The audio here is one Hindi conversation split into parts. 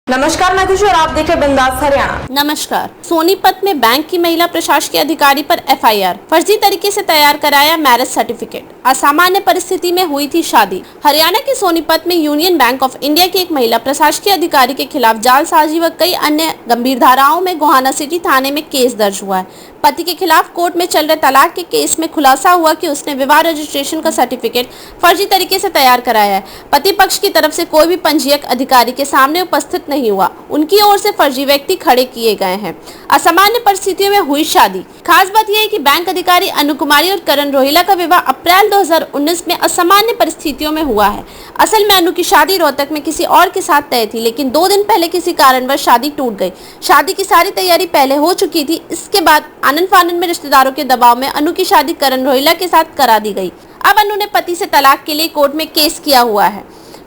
नमस्कार, मैं खुशी और आप देख रहे हैं बिंदास हरियाणा। नमस्कार। सोनीपत में बैंक की महिला प्रशासकीय अधिकारी पर एफआईआर। फर्जी तरीके से तैयार कराया मैरिज सर्टिफिकेट। असामान्य परिस्थिति में हुई थी शादी। हरियाणा के सोनीपत में यूनियन बैंक ऑफ इंडिया की एक महिला प्रशासकीय अधिकारी के खिलाफ जालसाजी व कई अन्य गंभीर धाराओं में गोहाना सिटी थाने में केस दर्ज हुआ है। पति के खिलाफ कोर्ट में चल रहे तलाक के केस में खुलासा हुआ कि उसने विवाह रजिस्ट्रेशन का सर्टिफिकेट फर्जी तरीके से तैयार कराया है। पति पक्ष की तरफ से कोई भी पंजीयक अधिकारी के सामने उपस्थित नहीं हुआ। उनकी ओर से फर्जी व्यक्ति खड़े किए गए हैं। असामान्य परिस्थितियों में हुई शादी। खास बात यह है कि बैंक अधिकारी अनु कुमारी और करण रोहिला का विवाह अप्रैल 2019 में असामान्य परिस्थितियों में हुआ है। असल में अनु की शादी रोहतक में किसी और के साथ तय थी, लेकिन 2 दिन पहले किसी कारणवश शादी टूट गई। शादी की सारी तैयारी पहले हो चुकी थी। इसके बाद आनन फानन में रिश्तेदारों के दबाव में अनु की शादी करण रोहिला के साथ करा दी गई। अब अनु ने पति से तलाक के लिए कोर्ट में केस किया हुआ है।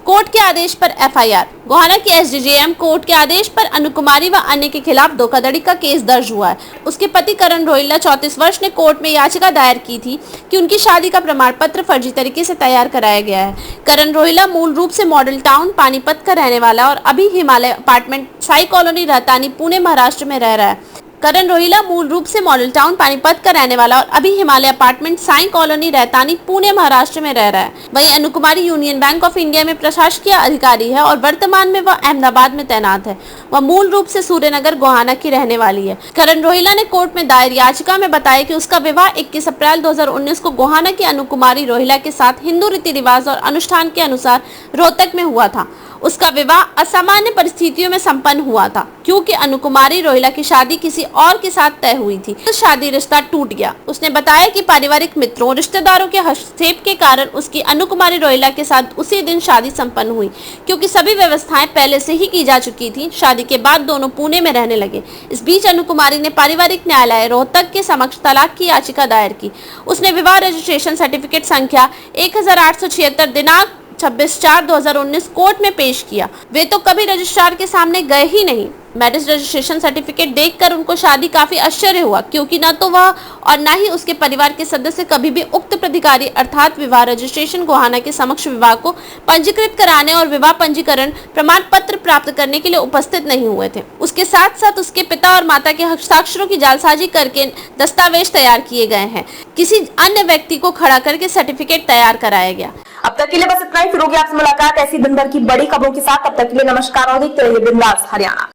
कोर्ट के आदेश पर एफआईआर। गोहाना की एसडीजेएम कोर्ट के आदेश पर अनु कुमारी व अन्य के खिलाफ धोखाधड़ी का केस दर्ज हुआ है। उसके पति करण रोहिला 34 वर्ष ने कोर्ट में याचिका दायर की थी कि उनकी शादी का प्रमाण पत्र फर्जी तरीके से तैयार कराया गया है। करण रोहिला मूल रूप से मॉडल टाउन पानीपत का रहने वाला और अभी हिमालय अपार्टमेंट साई कॉलोनी रहतानी पुणे महाराष्ट्र में रह रहा है। करण रोहिला मूल रूप से मॉडल टाउन पानीपत का रहने वाला और अभी हिमालय अपार्टमेंट साई कॉलोनी रहतानी पुणे महाराष्ट्र में रह रहा है। वहीं अनु कुमारी यूनियन बैंक ऑफ इंडिया में प्रशासकीय अधिकारी है और वर्तमान में वह अहमदाबाद में तैनात है। वह मूल रूप से सूर्यनगर गोहाना की रहने वाली है। करण रोहिला ने कोर्ट में दायर याचिका में बताया कि उसका विवाह 21 अप्रैल 2019 को गोहाना की अनु कुमारी रोहिला के साथ हिंदू रीति रिवाज और अनुष्ठान के अनुसार रोहतक में हुआ था। उसका विवाह असामान्य परिस्थितियों में संपन्न हुआ था क्योंकि अनु कुमारी रोहिला की शादी किसी और के साथ तय हुई थी। तो शादी रिश्ता टूट गया। उसने बताया कि पारिवारिक मित्रों रिश्तेदारों के हस्तक्षेप के कारण उसकी अनु कुमारी रोहिला के साथ उसी दिन शादी संपन्न हुई, क्योंकि सभी व्यवस्थाएं पहले से ही की जा चुकी थी। शादी के बाद दोनों पुणे में रहने लगे। इस बीच अनु कुमारी ने पारिवारिक न्यायालय रोहतक के समक्ष तलाक की याचिका दायर की। उसने विवाह रजिस्ट्रेशन सर्टिफिकेट संख्या 1876 दिनांक 26/4/2019 कोर्ट में पेश किया। वे तो कभी रजिस्ट्रार के सामने गए ही नहीं। मैरिज रजिस्ट्रेशन सर्टिफिकेट देखकर उनको शादी काफी आश्चर्य हुआ, क्योंकि न तो वह और न ही उसके परिवार के सदस्य कभी भी उक्त प्राधिकारी अर्थात विवाह रजिस्ट्रेशन गोहाना के समक्ष विवाह को पंजीकृत कराने और विवाह पंजीकरण प्रमाण पत्र प्राप्त करने के लिए उपस्थित नहीं हुए थे। उसके साथ साथ उसके पिता और माता के हस्ताक्षरों की जालसाजी करके दस्तावेज तैयार किए गए हैं। किसी अन्य व्यक्ति को खड़ा करके सर्टिफिकेट तैयार कराया गया। अब तक के लिए बस इतना ही। फिर होगी आपसे मुलाकात ऐसी दिन भर की बड़ी खबरों के साथ। तब तक के लिए नमस्कार और देखते रहिए बिंदास हरियाणा।